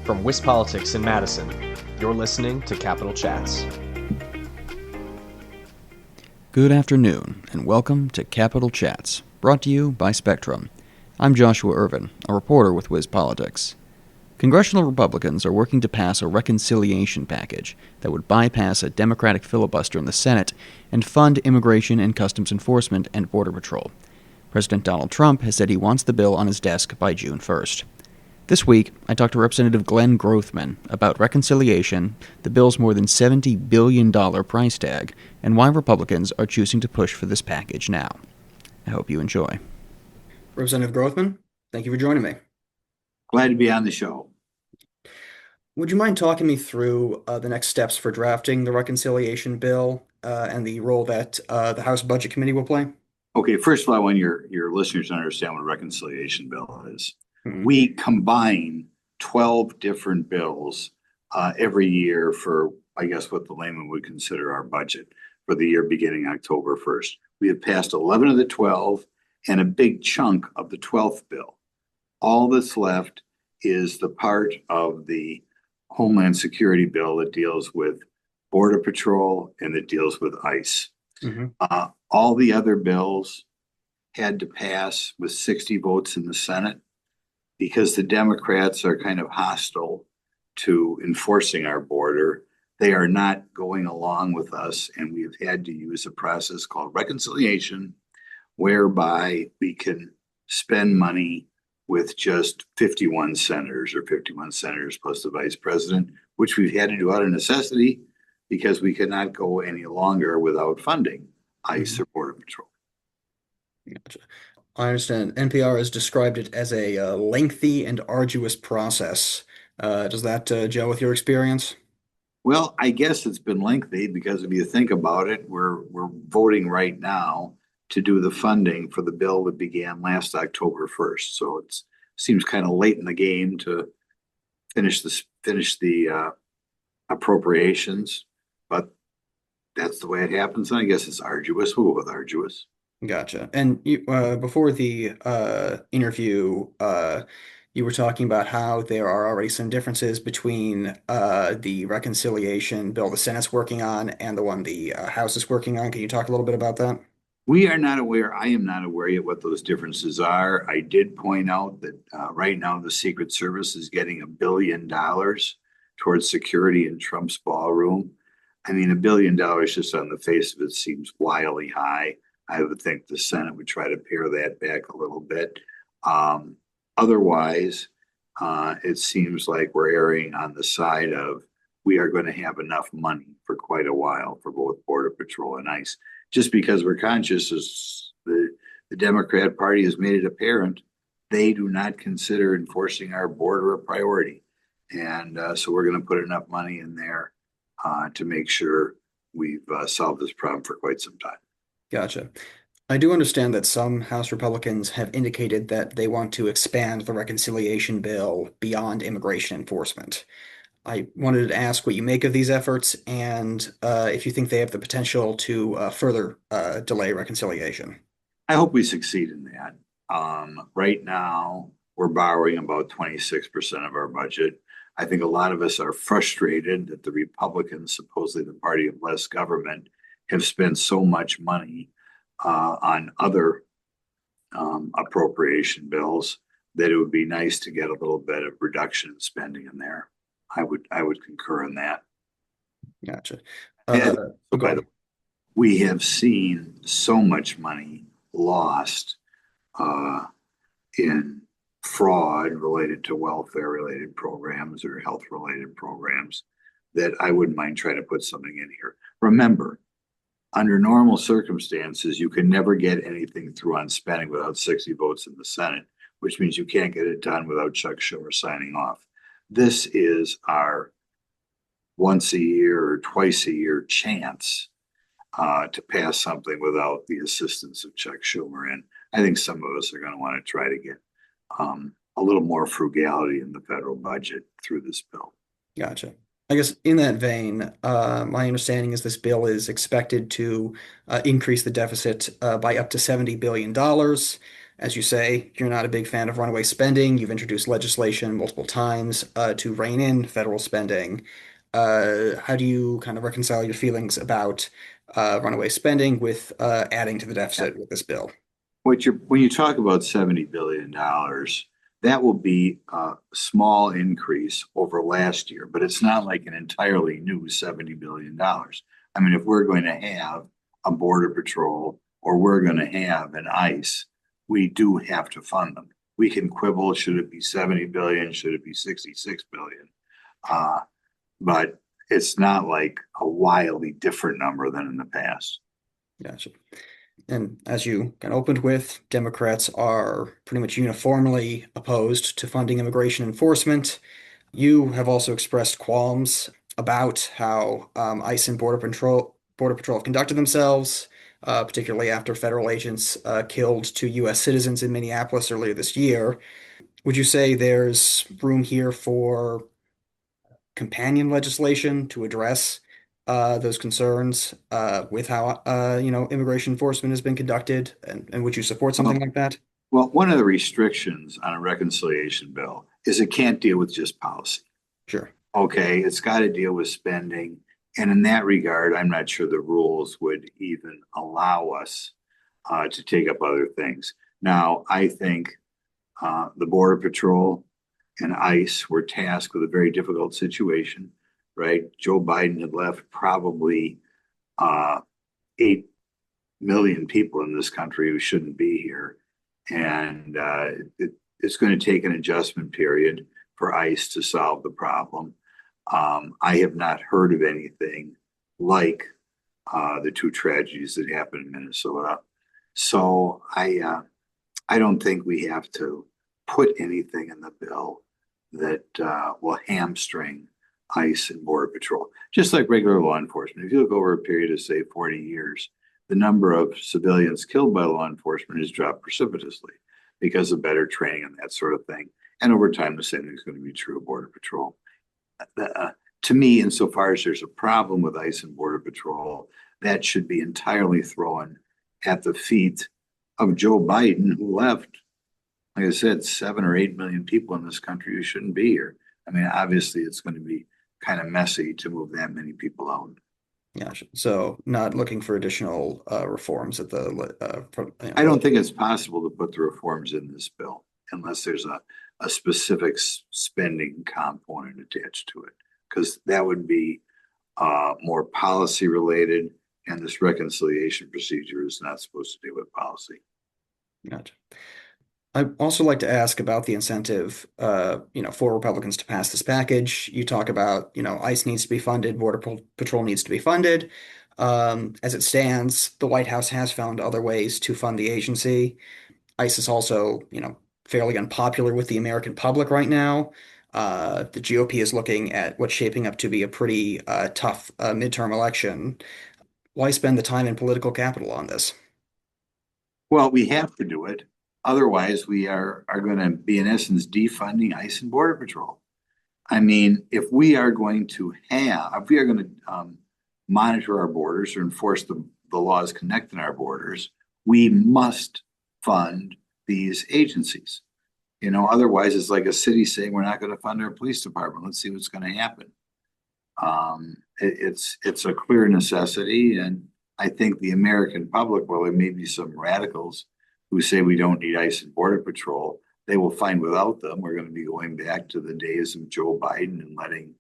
From WisPolitics in Madison, you're listening to Capital Chats. Good afternoon, and welcome to Capital Chats, brought to you by Spectrum. I'm Joshua Irvin, a reporter with WisPolitics. Congressional Republicans are working to pass a reconciliation package that would bypass a Democratic filibuster in the Senate and fund immigration and customs enforcement and Border Patrol. President Donald Trump has said he wants the bill on his desk by June 1st. This week, I talked to Representative Glenn Grothman about reconciliation, the bill's more than $70 billion price tag, and why Republicans are choosing to push for this package now. I hope you enjoy. Representative Grothman, thank you for joining me. Glad to be on the show. Would you mind talking me through the next steps for drafting the reconciliation bill and the role that the House Budget Committee will play? Okay, first of all, I want your listeners to understand what a reconciliation bill is. Mhm. We combine 12 different bills every year for, I guess, what the layman would consider our budget for the year beginning October 1st. We have passed 11 of the 12 and a big chunk of the 12th bill. All that's left is the part of the Homeland Security bill that deals with Border Patrol and that deals with ICE. Mhm. All the other bills had to pass with 60 votes in the Senate because the Democrats are kind of hostile to enforcing our border. They are not going along with us, and we have had to use a process called reconciliation, whereby we can spend money with just 51 senators or 51 senators plus the vice president, which we've had to do out of necessity because we cannot go any longer without funding ICE or Border Patrol. Gotcha. I understand. NPR has described it as a lengthy and arduous process. Does that gel with your experience? Well, I guess it's been lengthy because if you think about it, we're voting right now to do the funding for the bill that began last October 1st. So it seems kind of late in the game to finish the appropriations, but that's the way it happens. And I guess it's arduous. We'll go with arduous. Gotcha. And you, before the interview, you were talking about how there are already some differences between the reconciliation bill the Senate's working on and the one the House is working on. Can you talk a little bit about that? We are not aware, I am not aware yet what those differences are. I did point out that right now the Secret Service is getting $1 billion towards security in Trump's ballroom. I mean, $1 billion just on the face of it seems wildly high. I would think the Senate would try to pare that back a little bit. Otherwise, it seems like we're erring on the side of we are going to have enough money for quite a while for both Border Patrol and ICE. Just because we're conscious, as the Democrat Party has made it apparent, they do not consider enforcing our border a priority. And so we're going to put enough money in there to make sure we've solved this problem for quite some time. Gotcha. I do understand that some House Republicans have indicated that they want to expand the reconciliation bill beyond immigration enforcement. I wanted to ask what you make of these efforts and if you think they have the potential to further delay reconciliation. I hope we succeed in that. Right now, we're borrowing about 26% of our budget. I think a lot of us are frustrated that the Republicans, supposedly the party of less government, have spent so much money on other appropriation bills that it would be nice to get a little bit of reduction in spending in there. I would concur in that. Gotcha. And Go by the on. way, we have seen so much money lost in fraud related to welfare related programs or health related programs that I wouldn't mind trying to put something in here. Remember, under normal circumstances, you can never get anything through on spending without 60 votes in the Senate, which means you can't get it done without Chuck Schumer signing off. This is our once a year or twice a year chance to pass something without the assistance of Chuck Schumer. And I think some of us are going to want to try to get a little more frugality in the federal budget through this bill. Gotcha. I guess in that vein, my understanding is this bill is expected to increase the deficit by up to $70 billion. As you say, you're not a big fan of runaway spending. You've introduced legislation multiple times to rein in federal spending. How do you kind of reconcile your feelings about runaway spending with adding to the deficit with this bill? When you talk about $70 billion, that will be a small increase over last year, but it's not like an entirely new $70 billion. I mean, if we're going to have a border patrol or we're going to have an ICE, we do have to fund them. We can quibble, should it be 70 billion, should it be 66 billion? Uh, but it's not like a wildly different number than in the past. Gotcha. And as you kind of opened with, Democrats are pretty much uniformly opposed to funding immigration enforcement. You have also expressed qualms about how ICE and Border Patrol have conducted themselves, particularly after federal agents killed two U.S. citizens in Minneapolis earlier this year. Would you say there's room here for companion legislation to address those concerns with how immigration enforcement has been conducted, and would you support something Well, like that? well, one of the restrictions on a reconciliation bill is it can't deal with just policy. Sure. Okay, it's got to deal with spending. And in that regard, I'm not sure the rules would even allow us to take up other things. Now, I think the Border Patrol and ICE were tasked with a very difficult situation, right? Joe Biden had left probably 8 million people in this country who shouldn't be here. And it's going to take an adjustment period for ICE to solve the problem. I have not heard of anything like the two tragedies that happened in Minnesota. So I don't think we have to put anything in the bill that will hamstring ICE and Border Patrol. Just like regular law enforcement. If you look over a period of, say, 40 years, the number of civilians killed by law enforcement has dropped precipitously because of better training and that sort of thing. And over time, the same thing is going to be true of Border Patrol. To me, insofar as there's a problem with ICE and Border Patrol, that should be entirely thrown at the feet of Joe Biden, who left, like I said, 7 or 8 million people in this country who shouldn't be here. I mean, obviously, it's going to be kind of messy to move that many people out. Gotcha. So not looking for additional reforms at I don't think it's possible to put the reforms in this bill unless there's a specific spending component attached to it, because that would be more policy related, and this reconciliation procedure is not supposed to deal with policy. Gotcha. I'd also like to ask about the incentive, for Republicans to pass this package. You talk about, ICE needs to be funded, Patrol needs to be funded. As it stands, the White House has found other ways to fund the agency. ICE is also, fairly unpopular with the American public right now. The GOP is looking at what's shaping up to be a pretty tough midterm election. Why spend the time and political capital on this? Well, we have to do it. Otherwise, we are going to be, in essence, defunding ICE and Border Patrol. I mean, if we are going to monitor our borders or enforce the laws connecting our borders, we must fund these agencies. Otherwise, it's like a city saying we're not going to fund our police department. Let's see what's going to happen. It's a clear necessity, and I think the American public, well, there may be some radicals who say we don't need ICE and Border Patrol, they will find without them we're going to be going back to the days of Joe Biden and letting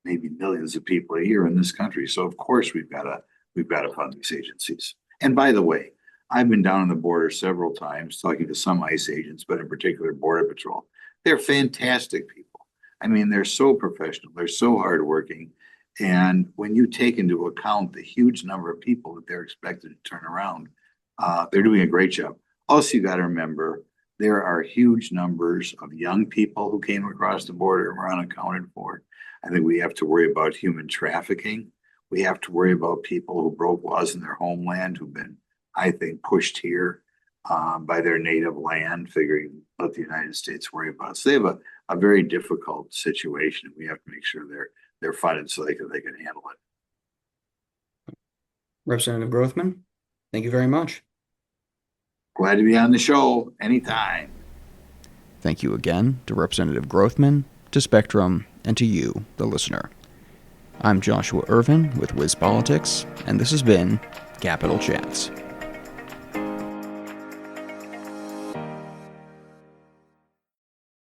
maybe millions of people a year in this country. So of course we've got to fund these agencies. And by the way, I've been down on the border several times talking to some ICE agents, but in particular Border Patrol. They're fantastic people. I mean, they're so professional, they're so hardworking. And when you take into account the huge number of people that they're expected to turn around, they're doing a great job. Also, you got to remember, there are huge numbers of young people who came across the border and were unaccounted for. I think we have to worry about human trafficking. We have to worry about people who broke laws in their homeland, who've been, I think, pushed here by their native land, figuring let the United States worry about it. So they have a very difficult situation. We have to make sure they're funded so they can handle it. Representative Grothman, thank you very much. Glad to be on the show anytime. Thank you again to Representative Grothman, to Spectrum, and to you, the listener. I'm Joshua Irvin with Wiz Politics, and this has been Capitol Chats.